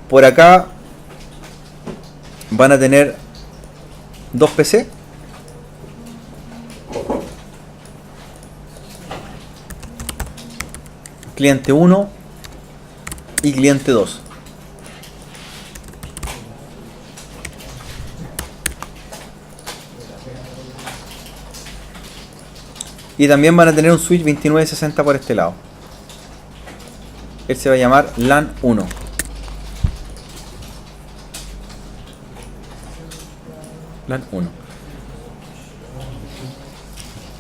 Por acá van a tener dos PC. Cliente 1 y cliente 2. Y también van a tener un switch 2960 por este lado. Él se va a llamar LAN 1. LAN 1.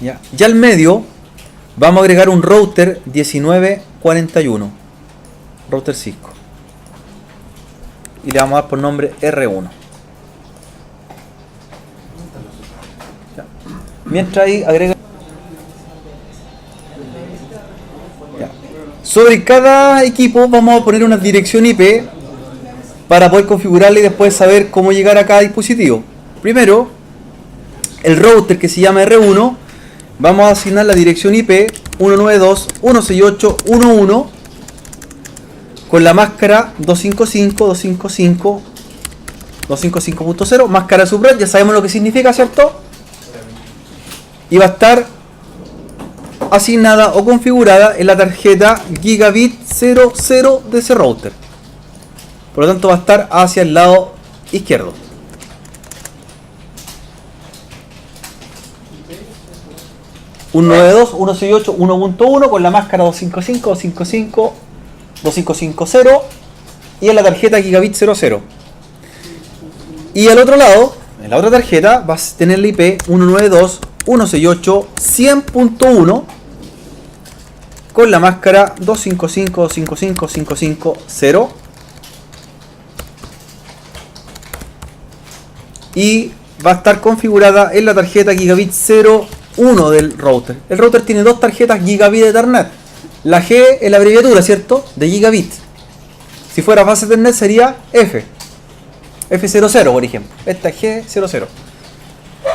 Ya al medio vamos a agregar un router 1941. Router Cisco. Y le vamos a dar por nombre R1. Ya. Mientras ahí agrega. Ya. Sobre cada equipo vamos a poner una dirección IP para poder configurarla y después saber cómo llegar a cada dispositivo. Primero, el router que se llama R1, vamos a asignar la dirección IP 192.168.1.1 con la máscara 255.255.0, máscara subred, ya sabemos lo que significa, ¿cierto? Y va a estar asignada o configurada en la tarjeta Gigabit 00 de ese router. Por lo tanto va a estar hacia el lado izquierdo. Un 192.168.1.1 con la máscara 255.255.255.0 y en la tarjeta Gigabit 00. Y al otro lado, en la otra tarjeta, vas a tener la IP 192.168.100.1 con la máscara 255.255.550 y va a estar configurada en la tarjeta Gigabit 01 del router. El router tiene dos tarjetas Gigabit Ethernet. La G es la abreviatura, ¿cierto? De Gigabit. Si fuera base Ethernet sería F. F00, por ejemplo. Esta es G00.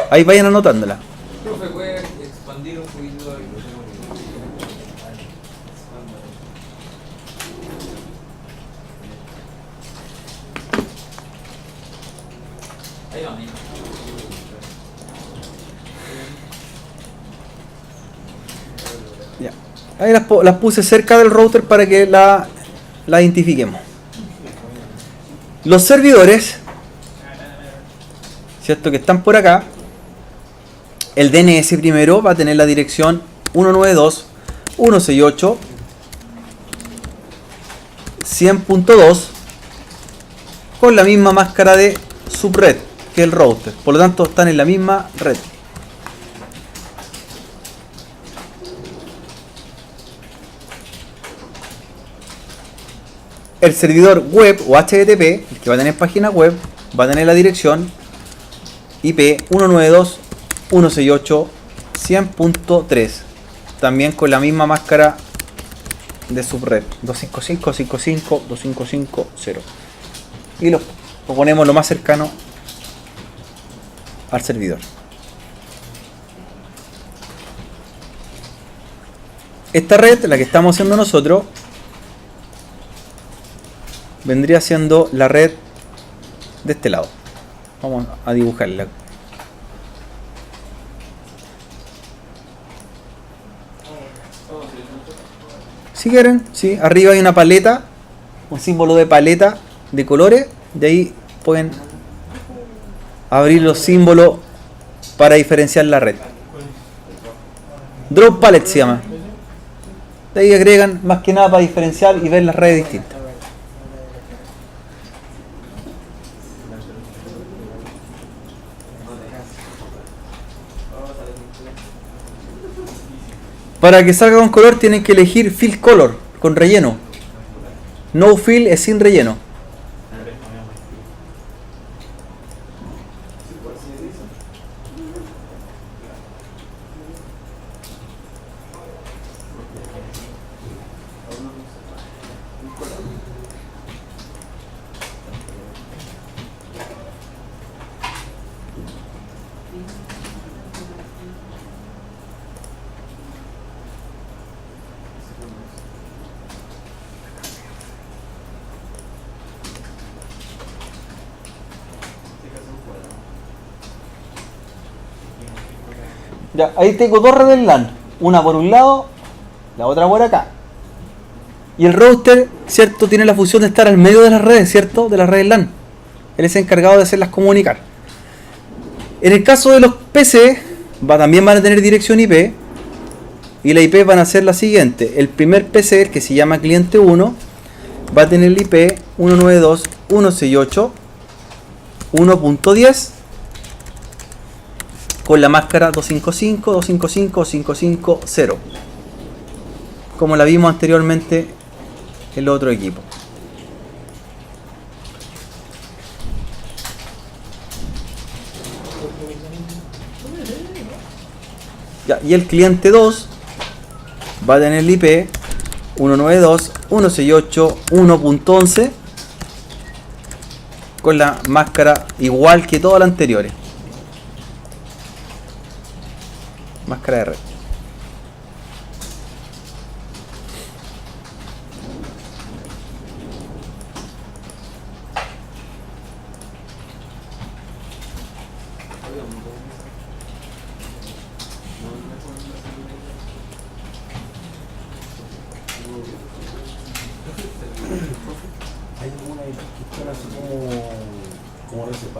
Ahí vayan anotándola. Profe, ¿puede expandir un poquito? Ahí va, ya. Ahí las puse cerca del router para que la identifiquemos. Los servidores, ¿cierto? Que están por acá. El DNS primero va a tener la dirección 192.168.100.2 con la misma máscara de subred que el router. Por lo tanto, están en la misma red. El servidor web o HTTP, el que va a tener página web, va a tener la dirección IP 192.168.100.3, también con la misma máscara de subred 255.255.0 y lo ponemos lo más cercano al servidor. Esta red, la que estamos haciendo nosotros, vendría siendo la red de este lado. Vamos a dibujarla. Si quieren, sí, arriba hay una paleta, un símbolo de paleta de colores, de ahí pueden abrir los símbolos para diferenciar la red. Drop palette se llama. De ahí agregan más que nada para diferenciar y ver las redes distintas. Para que salga con color tienen que elegir fill color con relleno. No fill es sin relleno. Ya, ahí tengo dos redes LAN. Una por un lado, la otra por acá. Y el router, ¿cierto? Tiene la función de estar al medio de las redes, ¿cierto? De las redes LAN. Él es encargado de hacerlas comunicar. En el caso de los PC, también van a tener dirección IP. Y la IP van a ser la siguiente. El primer PC, el que se llama cliente 1, va a tener el IP 192.168.1.10 con la máscara 255, 255 o 550, como la vimos anteriormente en el otro equipo. Ya, y el cliente 2 va a tener el IP 192.168.1.11 con la máscara igual que todas las anteriores. Máscara de red.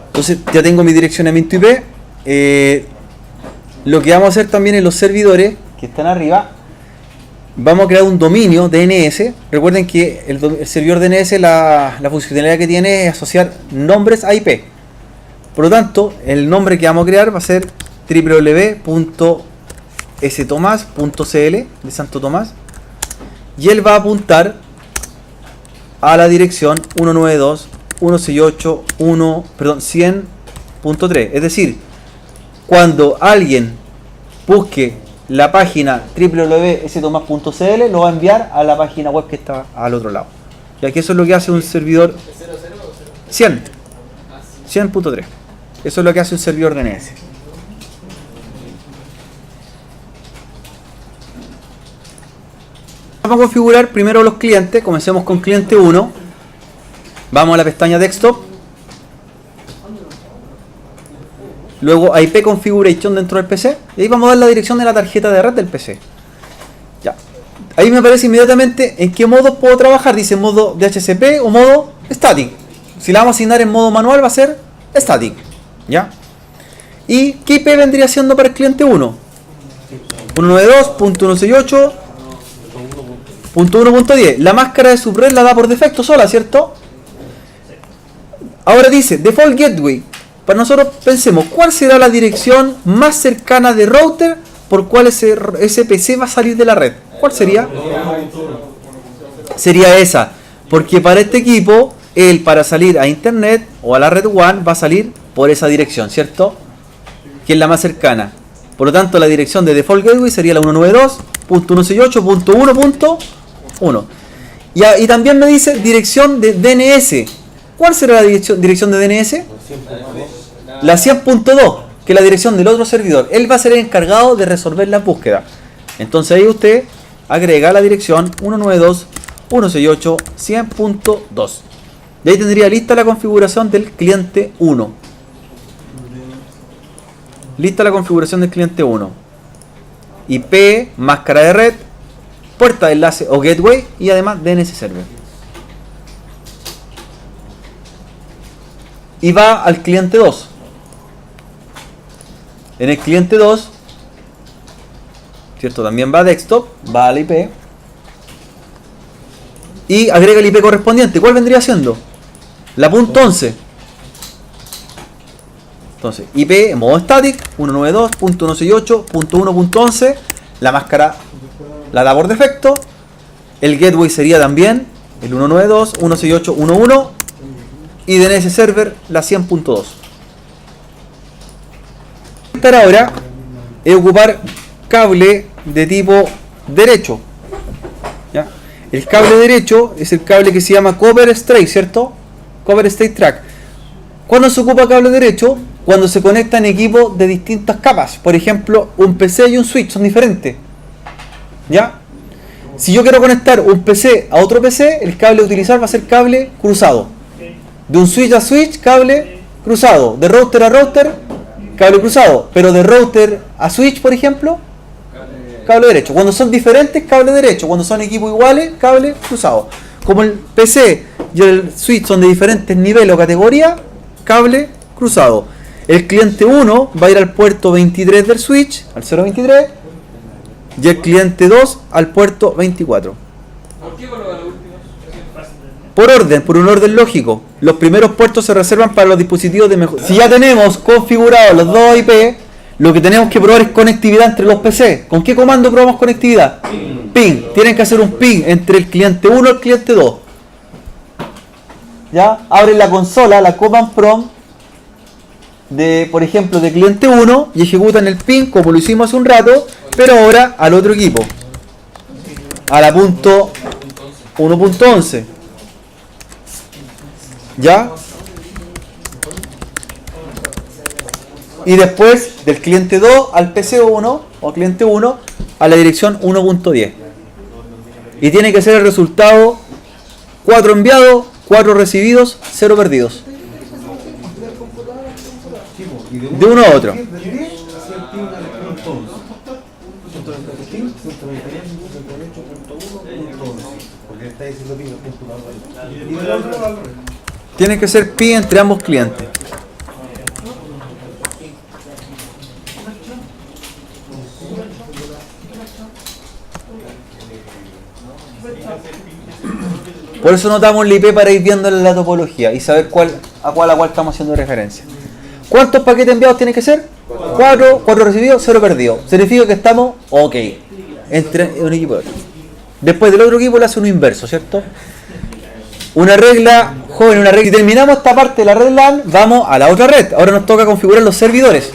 Entonces ya tengo mi direccionamiento IP. Lo que vamos a hacer también en los servidores que están arriba, vamos a crear un dominio DNS. Recuerden que el servidor DNS, la funcionalidad que tiene es asociar nombres a IP. Por lo tanto, el nombre que vamos a crear va a ser www.stomas.cl de Santo Tomás, y él va a apuntar a la dirección 192.168.100.3. Es decir, cuando alguien busque la página www.stomas.cl, lo va a enviar a la página web que está al otro lado. Ya que eso es lo que hace un servidor 100. 100.3. Eso es lo que hace un servidor DNS. Vamos a configurar primero los clientes. Comencemos con cliente 1. Vamos a la pestaña Desktop. Luego a IP Configuration dentro del PC. Y ahí vamos a dar la dirección de la tarjeta de red del PC. Ya. Ahí me aparece inmediatamente en qué modo puedo trabajar. Dice modo DHCP o modo Static. Si la vamos a asignar en modo manual va a ser Static. ¿Ya? ¿Y qué IP vendría siendo para el cliente 1? 192.168.1.10. La máscara de subred la da por defecto sola, ¿cierto? Ahora dice Default Gateway. Para nosotros pensemos, ¿cuál será la dirección más cercana de router por cual ese PC va a salir de la red? ¿Cuál sería? Sería esa. Porque para este equipo, él para salir a internet o a la red WAN va a salir por esa dirección, ¿cierto? Que es la más cercana. Por lo tanto, la dirección de Default Gateway sería la 192.168.1.1. Y también me dice dirección de DNS. ¿Cuál será la dirección de DNS? La 100.2, que es la dirección del otro servidor. Él va a ser el encargado de resolver la búsqueda. Entonces ahí usted agrega la dirección 192.168.100.2. Y ahí tendría lista la configuración del cliente 1. Lista la configuración del cliente 1. IP, máscara de red, puerta de enlace o gateway y además DNS server. Y va al cliente 2. En el cliente 2, ¿cierto? También va a desktop, va al IP y agrega el IP correspondiente. ¿Cuál vendría siendo? La .11. Entonces, IP en modo static 192.168.1.11. La máscara la da por defecto. El gateway sería también el 192.168.1.1 y DNS server la 100.2. Ahora es ocupar cable de tipo derecho. ¿Ya? El cable derecho es el cable que se llama Copper Straight, ¿cierto? Copper Straight Track. ¿Cuándo se ocupa cable derecho? Cuando se conectan equipos de distintas capas. Por ejemplo, un PC y un switch son diferentes. ¿Ya? Si yo quiero conectar un PC a otro PC, el cable a utilizar va a ser cable cruzado. De un switch a switch, cable cruzado. De router a router, cable cruzado. Pero de router a switch, por ejemplo, cable derecho. Cuando son diferentes, cable derecho. Cuando son equipos iguales, cable cruzado. Como el PC y el switch son de diferentes niveles o categoría, cable cruzado. El cliente 1 va a ir al puerto 23 del switch, al 023, y el cliente 2 al puerto 24. ¿Por qué coloca los últimos? Por orden, por un orden lógico. Los primeros puertos se reservan para los dispositivos de mejor. Si ya tenemos configurados los dos IP, lo que tenemos que probar es conectividad entre los PC. ¿Con qué comando probamos conectividad? Ping. Tienen que hacer un ping entre el cliente 1 y el cliente 2. Ya, abren la consola, la command prompt de, por ejemplo, de cliente 1 y ejecutan el ping como lo hicimos hace un rato, pero ahora al otro equipo. A la punto 1.11. ¿Ya? Y después del cliente 2 al PC1 o cliente 1 a la dirección 1.10. Y tiene que ser el resultado 4 enviados, 4 recibidos, 0 perdidos. De uno a otro. Tiene que ser pi entre ambos clientes. Por eso notamos el IP para ir viendo la topología y saber a cuál estamos haciendo referencia. ¿Cuántos paquetes enviados tienen que ser? 4 recibidos, 0 perdidos. Significa que estamos ok entre un equipo y otro. Después del otro equipo le hace un inverso, ¿cierto? Una regla, joven, una regla. Si terminamos esta parte de la red LAN, vamos a la otra red. Ahora nos toca configurar los servidores.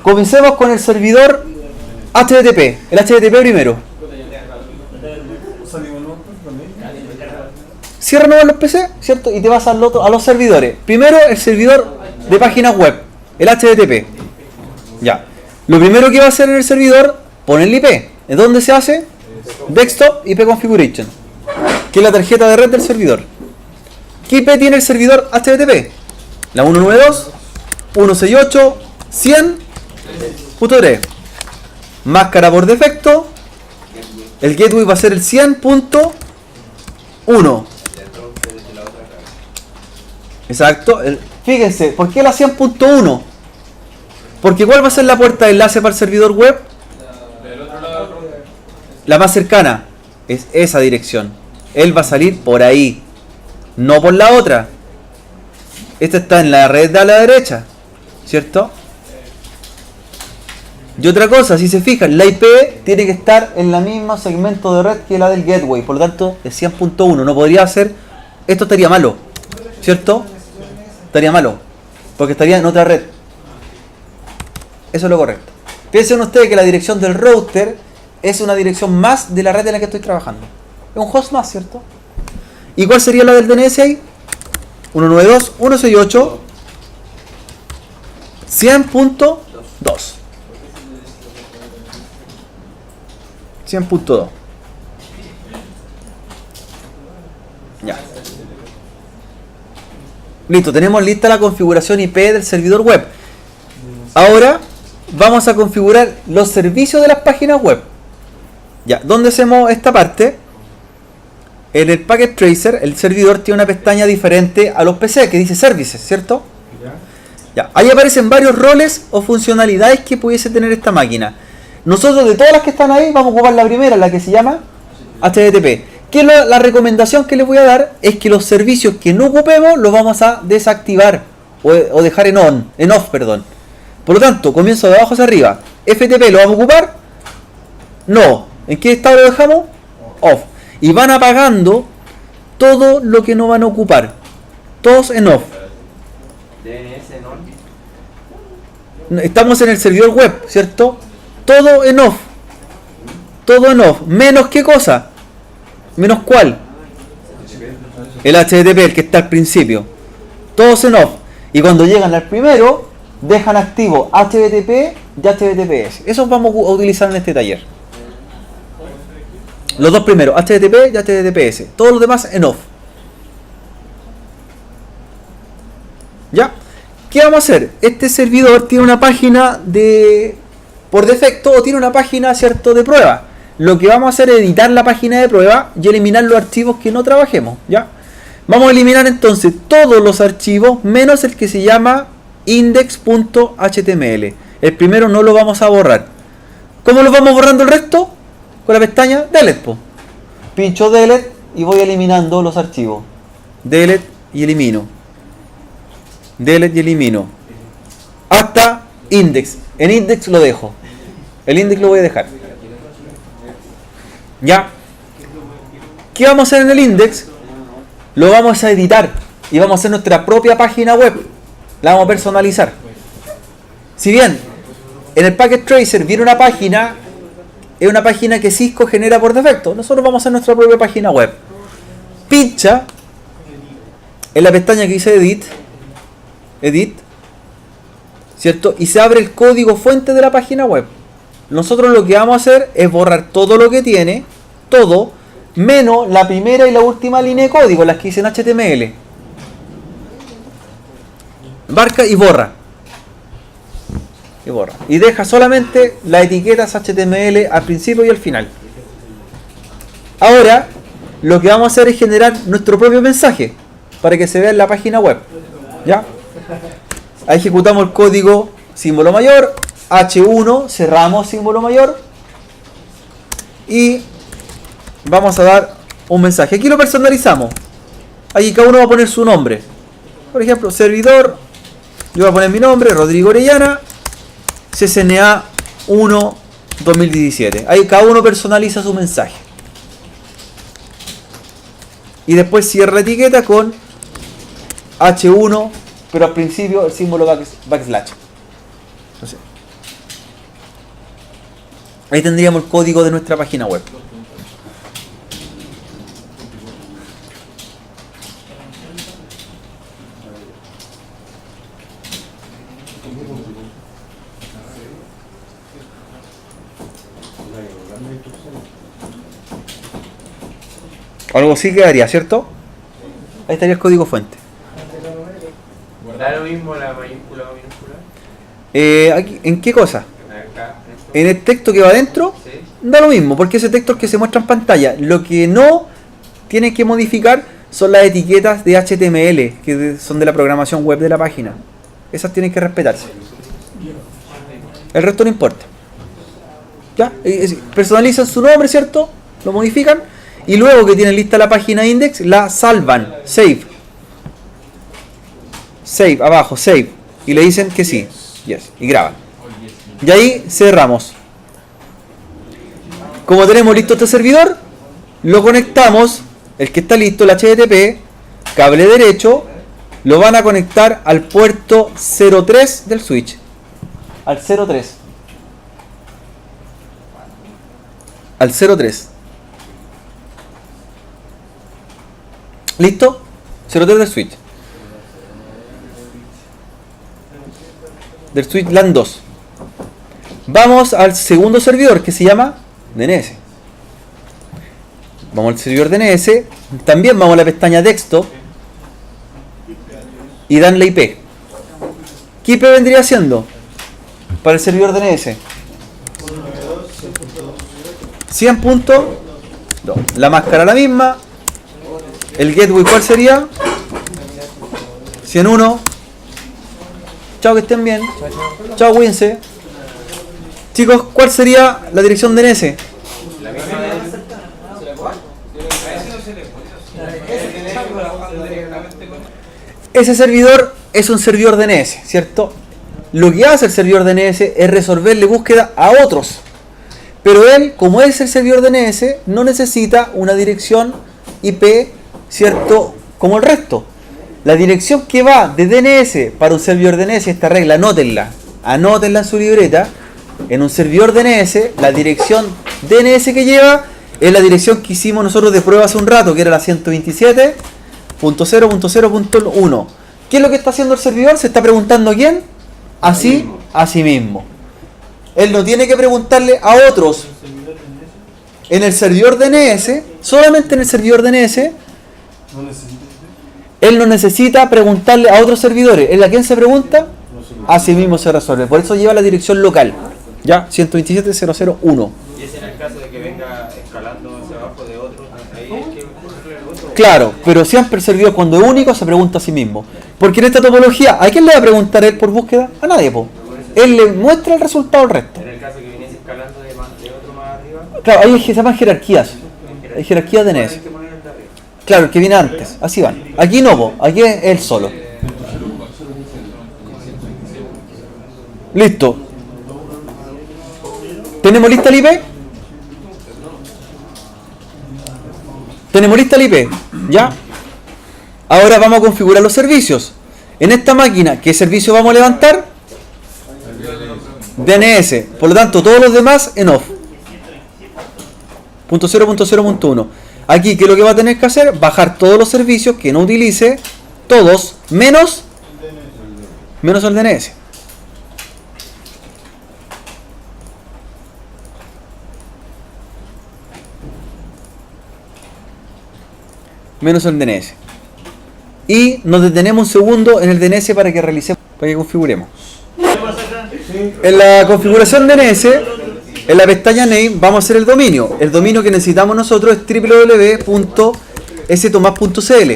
Comencemos con el servidor HTTP. El HTTP primero. Cierra nuevos los PC, ¿cierto? Y te vas a los servidores. Primero el servidor de páginas web, el HTTP. Ya. Lo primero que va a hacer en el servidor, pone el IP. ¿En dónde se hace? Desktop IP Configuration, que es la tarjeta de red del servidor. ¿Qué IP tiene el servidor HTTP? La 192.168.100.3. Máscara por defecto. El gateway va a ser el 100.1. Exacto. Fíjense, ¿por qué la 100.1? Porque ¿cuál va a ser la puerta de enlace para el servidor web? La más cercana es esa dirección. Él va a salir por ahí, no por la otra. Esta está en la red de a la derecha, ¿cierto? Y otra cosa, si se fijan, la IP tiene que estar en la misma segmento de red que la del gateway. Por lo tanto, es 100.1. No podría ser... Esto estaría malo, ¿cierto? Estaría malo, porque estaría en otra red. Eso es lo correcto. Piensen ustedes que la dirección del router es una dirección más de la red en la que estoy trabajando. Es un host más, ¿cierto? ¿Y cuál sería la del DNS ahí? 192.168.100.2. 100.2. Ya. Listo, tenemos lista la configuración IP del servidor web. Ahora vamos a configurar los servicios de las páginas web. Ya, ¿dónde hacemos esta parte? En el Packet Tracer, el servidor tiene una pestaña diferente a los PC que dice Services, ¿cierto? Ya, ahí aparecen varios roles o funcionalidades que pudiese tener esta máquina. Nosotros de todas las que están ahí vamos a ocupar la primera, la que se llama HTTP. Que la recomendación que les voy a dar es que los servicios que no ocupemos los vamos a desactivar o dejar en off. Por lo tanto, comienzo de abajo hacia arriba. FTP lo vamos a ocupar. No. ¿En qué estado lo dejamos? Off. Y van apagando todo lo que no van a ocupar. Todos en off. DNS en on. Estamos en el servidor web, ¿cierto? Todo en off. Todo en off. ¿Menos qué cosa? ¿Menos cuál? El HTTP, el que está al principio. Todos en off. Y cuando llegan al primero, dejan activo HTTP y HTTPS. Esos vamos a utilizar en este taller. Los dos primeros, HTTP y HTTPS. Todos los demás en off. ¿Ya? ¿Qué vamos a hacer? Este servidor tiene una página de por defecto o tiene una página, ¿cierto?, de prueba. Lo que vamos a hacer es editar la página de prueba y eliminar los archivos que no trabajemos, ¿ya? Vamos a eliminar entonces todos los archivos menos el que se llama index.html. El primero no lo vamos a borrar. ¿Cómo lo vamos borrando el resto? Con la pestaña delete, po. Pincho delete y voy eliminando los archivos. Delete y elimino. Delete y elimino. Hasta index. En index lo dejo. El index lo voy a dejar. ¿Ya? ¿Qué vamos a hacer en el index? Lo vamos a editar y vamos a hacer nuestra propia página web. La vamos a personalizar. Si bien en el Packet Tracer viene una página, es una página que Cisco genera por defecto, nosotros vamos a hacer nuestra propia página web. Pincha en la pestaña que dice Edit, ¿cierto? Y se abre el código fuente de la página web. Nosotros lo que vamos a hacer es borrar todo lo que tiene, todo, menos la primera y la última línea de código, las que dicen HTML. Marca y borra. Y borra. Y deja solamente las etiquetas HTML al principio y al final. Ahora, lo que vamos a hacer es generar nuestro propio mensaje para que se vea en la página web. ¿Ya? Ahí ejecutamos el código símbolo mayor, H1, cerramos símbolo mayor y vamos a dar un mensaje. Aquí lo personalizamos. Aquí cada uno va a poner su nombre. Por ejemplo, servidor, yo voy a poner mi nombre, Rodrigo Orellana, CCNA 1 2017. Ahí cada uno personaliza su mensaje. Y después cierra la etiqueta con H1, pero al principio el símbolo backslash. Entonces, ahí tendríamos el código de nuestra página web. Algo así quedaría, ¿cierto? Ahí estaría el código fuente. ¿Da lo mismo la mayúscula o minúscula? Aquí, ¿en qué cosa? Acá, esto. En el texto que va adentro, Sí. da lo mismo, porque ese texto es el que se muestra en pantalla. Lo que no tiene que modificar son las etiquetas de HTML, que son de la programación web de la página. Esas tienen que respetarse. El resto no importa. ¿Ya? Personalizan su nombre, ¿cierto? Lo modifican. Y luego que tienen lista la página index, la salvan. Save. Save, abajo, save. Y le dicen que sí. Yes. Y graban. Y ahí cerramos. Como tenemos listo este servidor, lo conectamos, el que está listo, el HTTP, cable derecho, lo van a conectar al puerto 03 del switch. Al 03. Al 03. ¿Listo? 03 del switch. Del switch LAN 2. Vamos al segundo servidor que se llama DNS. Vamos al servidor DNS. También vamos a la pestaña desktop y dan la IP. ¿Qué IP vendría siendo para el servidor DNS? 100.2. La máscara la misma. El gateway, ¿cuál sería? 101. Chao, que estén bien. Chao, cuídense. Chicos, ¿cuál sería la dirección DNS? Ese servidor es un servidor DNS, ¿cierto? Lo que hace el servidor DNS es resolverle búsqueda a otros. Pero él, como es el servidor DNS, no necesita una dirección IP, ¿cierto? Como el resto. La dirección que va de DNS para un servidor DNS, esta regla, anótenla en su libreta. En un servidor DNS, la dirección DNS que lleva es la dirección que hicimos nosotros de prueba hace un rato, que era la 127.0.0.1. ¿Qué es lo que está haciendo el servidor? Se está preguntando a quién. A sí mismo. Él no tiene que preguntarle a otros. En el servidor DNS, solamente en el servidor DNS, No necesita Él no necesita preguntarle a otros servidores. ¿Él a quién se pregunta? A sí mismo se resuelve. Por eso lleva la dirección local. ¿Ya? 127.0.0.1. Y es en el caso de que venga escalando hacia abajo de otro, ahí es que ocurre el otro. Claro, pero siempre el servidor cuando es único se pregunta a sí mismo. Porque en esta topología, ¿a quién le va a preguntar él por búsqueda? A nadie, po. Él le muestra el resultado al resto. En el caso que viniese escalando de otro más arriba, Claro, ahí se llaman jerarquías. Hay jerarquías de NS. hay que poner el de arriba. Claro, el que viene antes. Así van. Aquí no, po. Aquí es él solo. Listo. ¿Tenemos lista el IP? ¿Tenemos lista el IP? ¿Ya? Ahora vamos a configurar los servicios. En esta máquina, ¿qué servicio vamos a levantar? DNS. Por lo tanto, todos los demás en off. .0.0.1. Aquí, ¿qué es lo que va a tener que hacer? Bajar todos los servicios que no utilice, todos, menos el DNS. Menos el DNS. Y nos detenemos un segundo en el DNS para que realicemos, para que configuremos. En la configuración DNS, en la pestaña Name, vamos a hacer el dominio. El dominio que necesitamos nosotros es www.stomas.cl.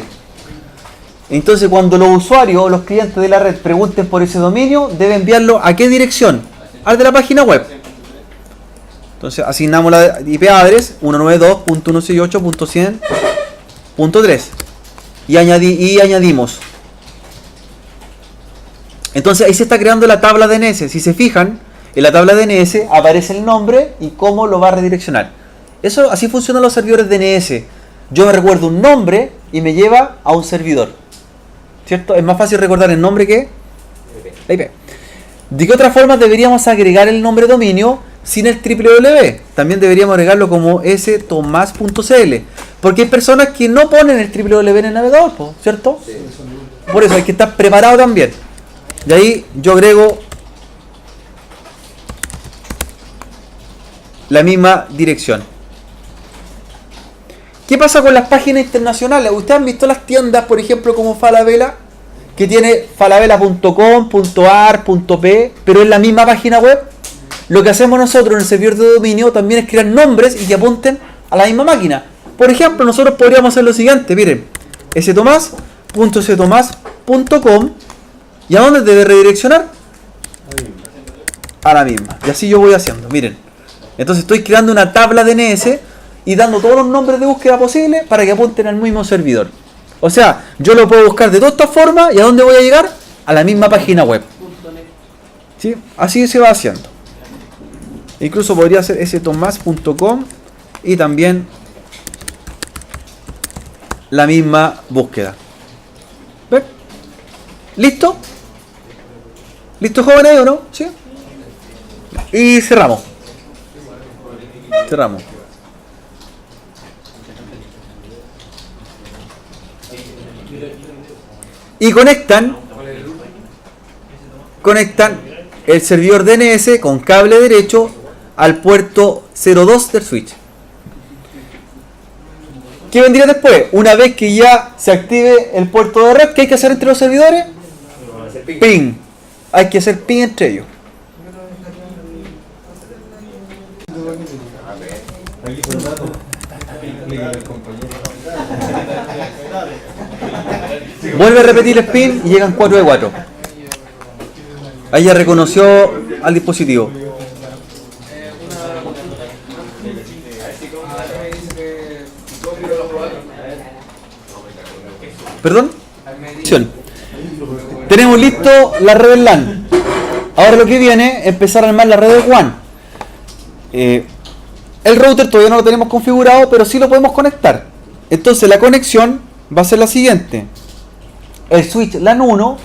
Entonces, cuando los usuarios o los clientes de la red pregunten por ese dominio, debe enviarlo ¿a qué dirección? Al de la página web. Entonces, asignamos la IP address 192.168.100.3 y añadimos. Entonces, ahí se está creando la tabla DNS. Si se fijan, en la tabla DNS aparece el nombre y cómo lo va a redireccionar. Eso, así funcionan los servidores DNS. Yo me recuerdo un nombre y me lleva a un servidor. ¿Cierto? Es más fácil recordar el nombre que la IP. ¿De qué otra forma deberíamos agregar el nombre dominio sin el www? También deberíamos agregarlo como stomas.cl. Porque hay personas que no ponen el www en el navegador, ¿cierto? Sí. Por eso hay que estar preparado también. Y ahí yo agrego la misma dirección. ¿Qué pasa con las páginas internacionales? Ustedes han visto las tiendas, por ejemplo, como Falabella, que tiene falabella.com, .ar, .p, pero es la misma página web. Lo que hacemos nosotros en el servidor de dominio también es crear nombres y que apunten a la misma máquina. Por ejemplo, nosotros podríamos hacer lo siguiente, miren, stomas.com, ¿y a dónde debe redireccionar? A la misma. Y así yo voy haciendo, miren. Entonces estoy creando una tabla DNS y dando todos los nombres de búsqueda posibles para que apunten al mismo servidor. O sea, yo lo puedo buscar de todas estas formas y ¿a dónde voy a llegar? A la misma página web. ¿Sí? Así se va haciendo. Incluso podría ser stomas.com y también la misma búsqueda. ¿Ven? ¿Listo? ¿Listo, jóvenes, o no? ¿Sí? Y cerramos. Cerramos. Y conectan el servidor DNS con cable derecho al puerto 02 del switch. ¿Qué vendría después? Una vez que ya se active el puerto de red, ¿qué hay que hacer entre los servidores? Ping. Hay que hacer ping entre ellos. Vuelve a repetir el ping y llegan 4 de 4. Ahí ya reconoció al dispositivo. ¿Perdón? Tenemos listo la red LAN. Ahora lo que viene es empezar a armar la red de WAN. El router todavía no lo tenemos configurado, pero sí lo podemos conectar. Entonces la conexión va a ser la siguiente. El switch LAN 1,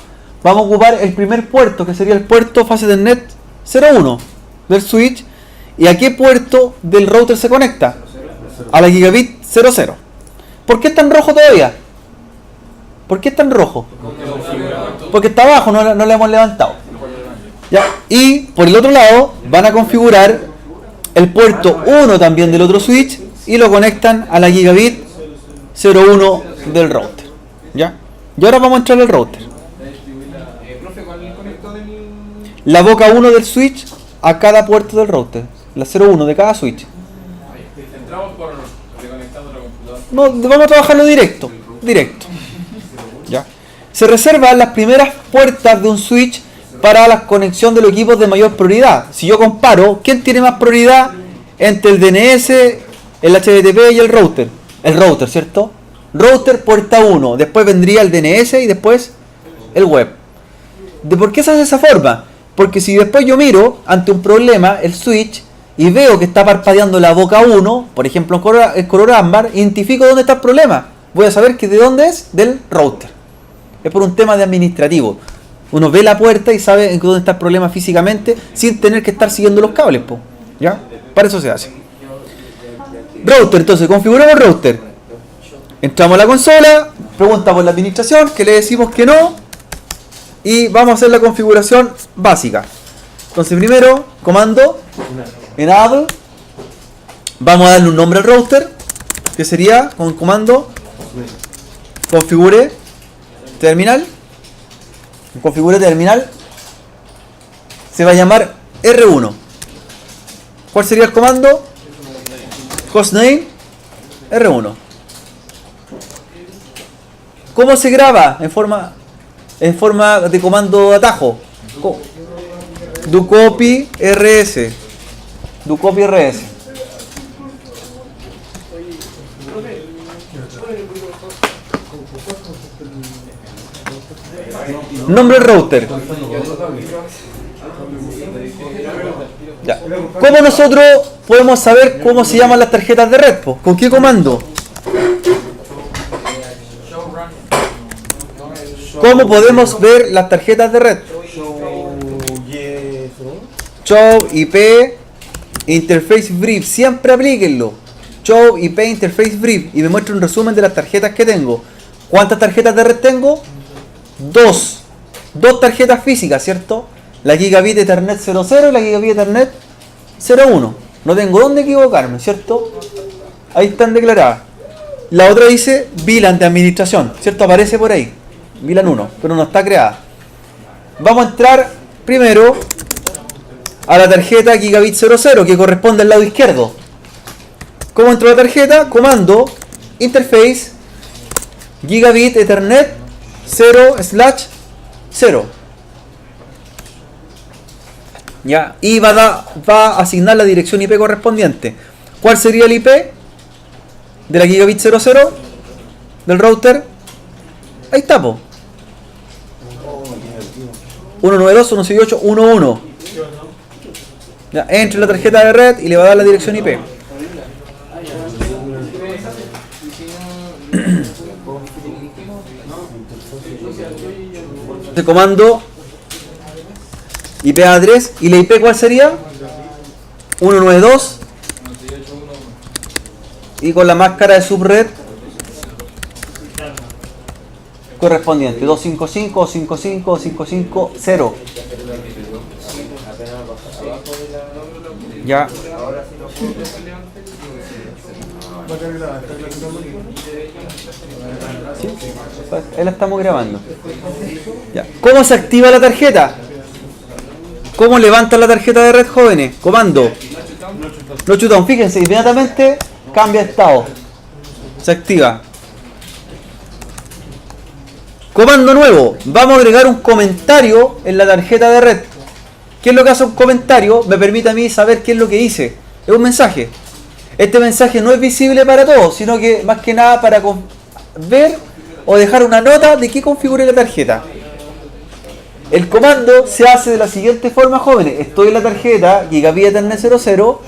vamos a ocupar el primer puerto, que sería el puerto fase del net 01 del switch. ¿Y a qué puerto del router se conecta? A la gigabit 00. ¿Por qué está en rojo todavía? ¿Por qué está en rojo? Porque está abajo, no lo hemos levantado. ¿Ya? Y por el otro lado van a configurar el puerto 1 también del otro switch y lo conectan a la gigabit 01 del router. ¿Ya? Y ahora vamos a entrar al router. Profe, ¿cuál es el conector del...? La boca 1 del switch a cada puerto del router. La 01 de cada switch. Entramos por reconectando la computadora. No, vamos a trabajarlo directo. Directo. ¿Ya? Se reservan las primeras puertas de un switch para la conexión de los equipos de mayor prioridad. Si yo comparo, ¿quién tiene más prioridad entre el DNS, el HTTP y el router? El router, ¿cierto? Router puerta 1, después vendría el DNS y después el web. ¿De por qué se hace de esa forma? Porque si después yo miro ante un problema el switch y veo que está parpadeando la boca 1, por ejemplo en color ámbar, identifico dónde está el problema. Voy a saber que de dónde es, del router. Es por un tema de administrativo. Uno ve la puerta y sabe en dónde está el problema físicamente sin tener que estar siguiendo los cables, po. ¿Ya? Para eso se hace. Router, entonces, configuramos el router. Entramos a la consola, pregunta por la administración, que le decimos que no, y vamos a hacer la configuración básica. Entonces, primero, comando, enable, vamos a darle un nombre al router, que sería con comando configure terminal. Configure terminal se va a llamar R1. ¿Cuál sería el comando? Hostname R1. ¿Cómo se graba? En forma de comando de atajo. Do copy rs. Do copy rs. Nombre del router. Ya. ¿Cómo nosotros podemos saber cómo se llaman las tarjetas de red? Po? ¿Con qué comando? ¿Cómo podemos ver las tarjetas de red? Show IP Interface Brief. Siempre aplíquenlo. Show IP Interface Brief. Y me muestra un resumen de las tarjetas que tengo. ¿Cuántas tarjetas de red tengo? Dos tarjetas físicas, ¿cierto? La Gigabit Ethernet 00 y la Gigabit Ethernet 01. No tengo dónde equivocarme, ¿cierto? Ahí están declaradas. La otra dice VLAN de administración, ¿cierto? Aparece por ahí. VLAN 1, pero no está creada. Vamos a entrar primero a la tarjeta Gigabit 00, que corresponde al lado izquierdo. ¿Cómo entro a la tarjeta? Comando Interface Gigabit Ethernet 0/0. Ya, y va a asignar la dirección IP correspondiente. ¿Cuál sería el IP de la Gigabit 00 del router? Ahí está, po. 192.168.1.1. Ya, entre la tarjeta de red y le va a dar la dirección IP. De comando IP address, y la IP ¿cuál sería? 192 y con la máscara de subred correspondiente 255 o 55 o 550. Ya. ¿Sí? Ahí la estamos grabando. Ya. ¿Cómo se activa la tarjeta? ¿Cómo levanta la tarjeta de red, jóvenes? Comando no chutón. Fíjense, inmediatamente cambia de estado. Se activa. Comando nuevo. Vamos a agregar un comentario en la tarjeta de red. ¿Qué es lo que hace un comentario? Me permite a mí saber qué es lo que hice. Es un mensaje. Este mensaje no es visible para todos, sino que más que nada para ver o dejar una nota de qué configure la tarjeta. El comando se hace de la siguiente forma, jóvenes. Estoy en la tarjeta Gigabit Ethernet 00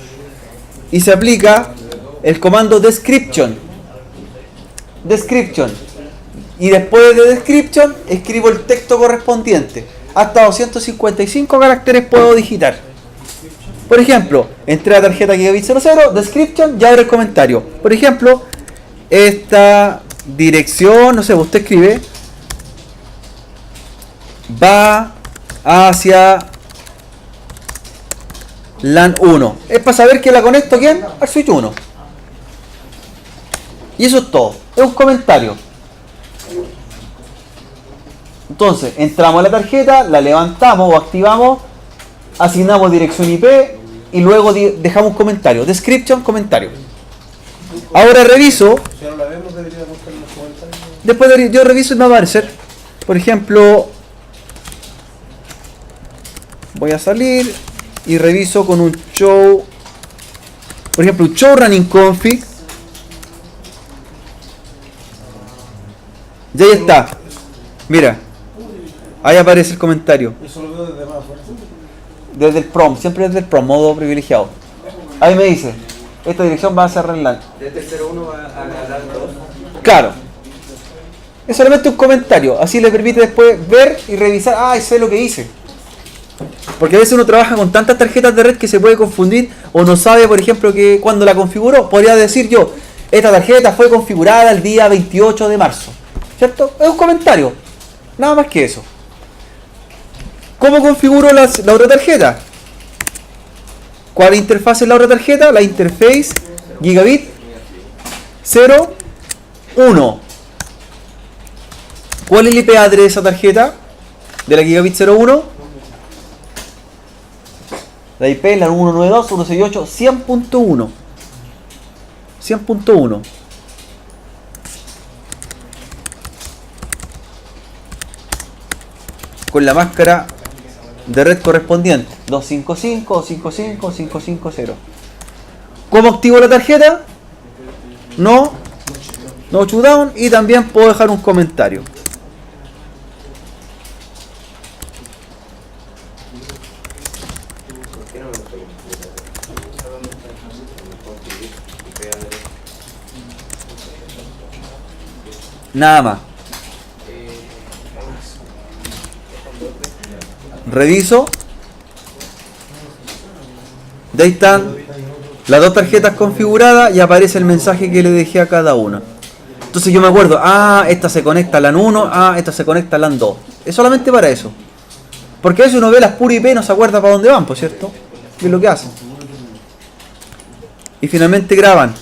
y se aplica el comando description. Y después de description escribo el texto correspondiente. Hasta 255 caracteres puedo digitar. Por ejemplo, entré a la tarjeta Gigabit 00, description, ya abre el comentario. Por ejemplo, esta dirección, no sé, usted escribe, va hacia LAN 1. Es para saber que la conecto, ¿a quién? Al switch 1. Y eso es todo. Es un comentario. Entonces, entramos a la tarjeta, la levantamos o activamos, asignamos dirección IP y luego dejamos un comentario. Description, comentario. Ahora reviso. Si no la vemos, debería mostrar los comentarios. Después yo reviso y me va a aparecer. Por ejemplo, voy a salir y reviso con un show. Por ejemplo, un show running config. Y ahí está. Mira. Ahí aparece el comentario. Eso lo veo desde más fuerte. Desde el prom, siempre desde el prom, modo privilegiado. Ahí me dice, esta dirección va a ser RELAN. Desde el 01 a la 2. Claro. Es solamente un comentario. Así le permite después ver y revisar. Ah, sé lo que hice. Porque a veces uno trabaja con tantas tarjetas de red que se puede confundir o no sabe, por ejemplo, que cuando la configuró, podría decir yo, esta tarjeta fue configurada el día 28 de marzo. ¿Cierto? Es un comentario. Nada más que eso. ¿Cómo configuro la otra tarjeta? ¿Cuál interfaz es la otra tarjeta? La interface Gigabit 01. ¿Cuál es el IP address de esa tarjeta? De la Gigabit 01. La IP es la 192.168.100.1. 100.1. Con la máscara de red correspondiente 255 55 550. ¿Cómo activo la tarjeta? No shutdown, y también puedo dejar un comentario. Nada más. Reviso. De ahí están las dos tarjetas configuradas y aparece el mensaje que le dejé a cada una. Entonces yo me acuerdo, esta se conecta a LAN 1, esta se conecta a LAN 2. Es solamente para eso. Porque a veces uno ve las puras IP y no se acuerda para dónde van, por cierto. ¿Qué es lo que hacen? Y finalmente graban.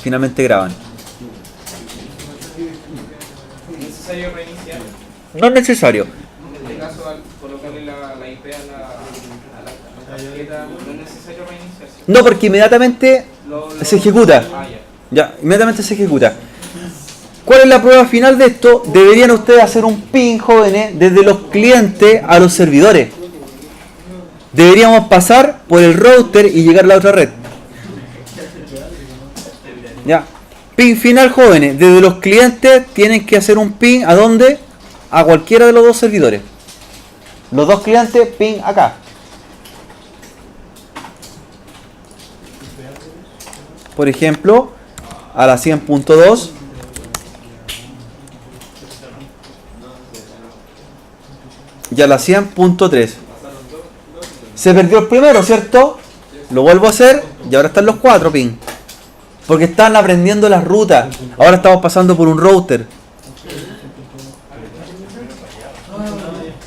Finalmente graban. ¿Es necesario reiniciar? No es necesario. En este caso, al colocarle la IP a la tarjeta, no es necesario reiniciar. ¿Sí? No, porque inmediatamente se ejecuta. Ya. Ya, inmediatamente se ejecuta. ¿Cuál es la prueba final de esto? Deberían ustedes hacer un ping, jóvenes, desde los clientes a los servidores. Deberíamos pasar por el router y llegar a la otra red. Ya. Ping final, jóvenes. Desde los clientes tienen que hacer un ping ¿a dónde? A cualquiera de los dos servidores. Los dos clientes, ping acá. Por ejemplo, a la 100.2. Y a la 100.3. Se perdió el primero, ¿cierto? Lo vuelvo a hacer y ahora están los 4 ping. Porque están aprendiendo las rutas. Ahora estamos pasando por un router.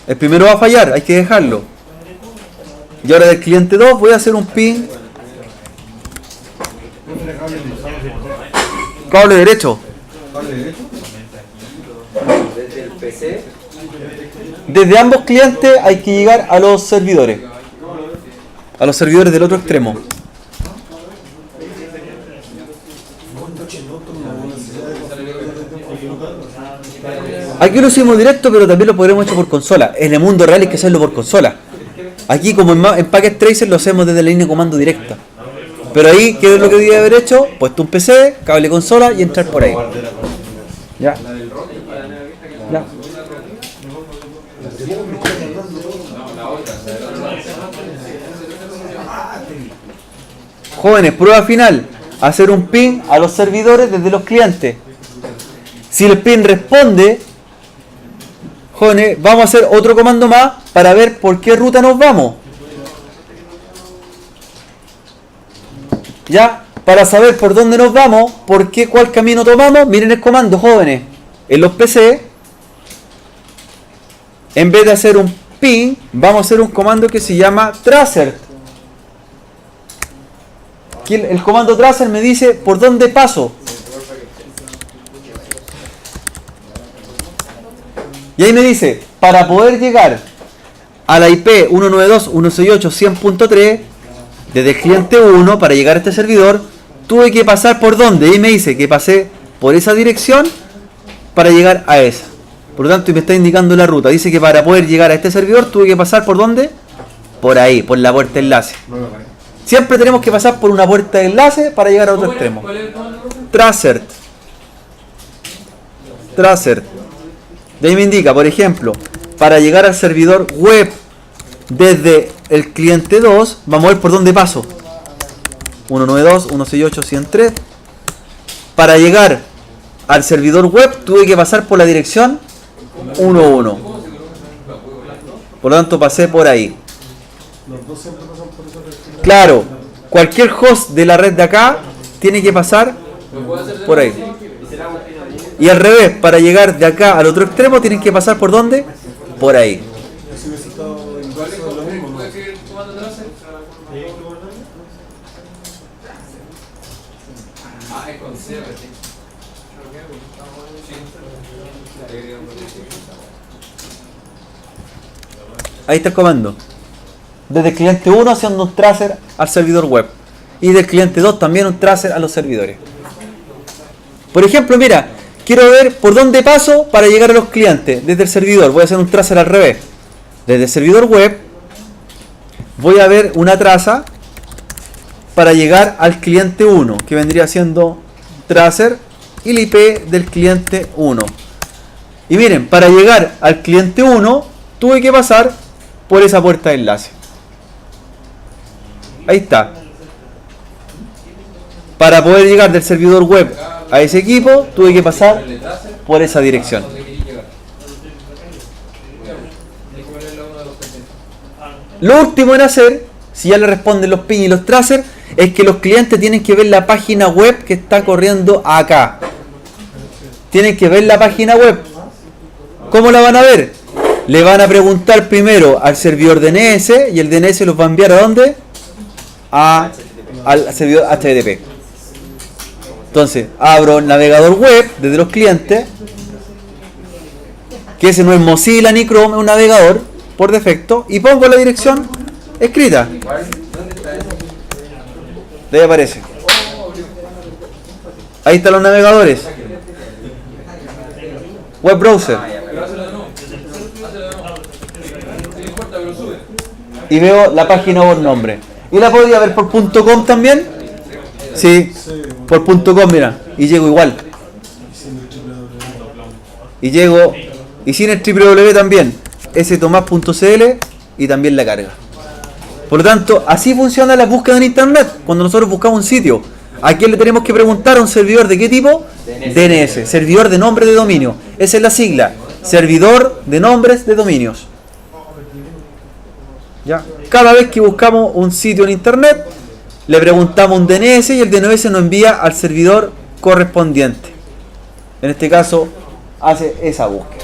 El primero va a fallar, hay que dejarlo. Y ahora del cliente 2 voy a hacer un ping. Cable derecho. Desde el PC. Desde ambos clientes hay que llegar a los servidores. A los servidores del otro extremo. Aquí lo hicimos directo, pero también lo podremos hacer por consola. En el mundo real hay que hacerlo por consola. Aquí, como en Packet Tracer, lo hacemos desde la línea de comando directa. Pero ahí, ¿qué es lo que debía haber hecho? Puesto un PC, cable consola y entrar por ahí. Ya. Ya. Jóvenes, prueba final. Hacer un ping a los servidores desde los clientes. Si el ping responde, jóvenes, vamos a hacer otro comando más para ver por qué ruta nos vamos. Ya, para saber por dónde nos vamos, por qué, cuál camino tomamos, miren el comando, jóvenes. En los PC, en vez de hacer un ping, vamos a hacer un comando que se llama tracer. Aquí el comando tracer me dice por dónde paso. Y ahí me dice, para poder llegar a la IP 192.168.100.3 desde el cliente 1 para llegar a este servidor, tuve que pasar por dónde. Y ahí me dice que pasé por esa dirección para llegar a esa. Por lo tanto, me está indicando la ruta. Dice que para poder llegar a este servidor tuve que pasar por dónde. Por ahí, por la puerta de enlace. Siempre tenemos que pasar por una puerta de enlace para llegar a otro extremo. Tracer. De ahí me indica, por ejemplo, para llegar al servidor web desde el cliente 2, vamos a ver por dónde paso. 192.168.100.3. Para llegar al servidor web tuve que pasar por la dirección 1.1. Por lo tanto pasé por ahí. Los dos siempre pasan por esa dirección. Claro, cualquier host de la red de acá tiene que pasar por ahí. Y al revés, para llegar de acá al otro extremo tienen que pasar por ¿dónde? Por ahí. Si hubiese estado inverso, es lo mismo, ¿no? Ahí está el comando. Desde el cliente 1 haciendo un tracer al servidor web. Y del cliente 2 también un tracer a los servidores. Por ejemplo, mira, quiero ver por dónde paso para llegar a los clientes. Desde el servidor, voy a hacer un tracer al revés. Desde el servidor web voy a ver una traza para llegar al cliente 1, que vendría siendo tracer y la IP del cliente 1. Y miren, para llegar al cliente 1 tuve que pasar por esa puerta de enlace. Ahí está. Para poder llegar del servidor web a ese equipo tuve que pasar por esa dirección. Lo último en hacer, si ya le responden los ping y los tracer, es que los clientes tienen que ver la página web que está corriendo acá. Tienen que ver la página web. ¿Cómo la van a ver? Le van a preguntar primero al servidor DNS y el DNS los va a enviar ¿a dónde? Al servidor HTTP. Entonces, abro el navegador web desde los clientes, que ese no es Mozilla ni Chrome, es un navegador por defecto, y pongo la dirección escrita. De ahí aparece. Ahí están los navegadores. Web browser. Y veo la página por nombre. ¿Y la podía ver por .com también? Sí, por .com, mira. Y llego igual. Y llego, y sin el www también. stomás.cl y también la carga. Por lo tanto, así funciona la búsqueda en internet. Cuando nosotros buscamos un sitio, ¿a quién le tenemos que preguntar? ¿A un servidor de qué tipo? DNS, servidor de nombre de dominio. Esa es la sigla, servidor de nombres de dominios. ¿Ya? Cada vez que buscamos un sitio en internet, le preguntamos un DNS y el DNS nos envía al servidor correspondiente. En este caso, hace esa búsqueda.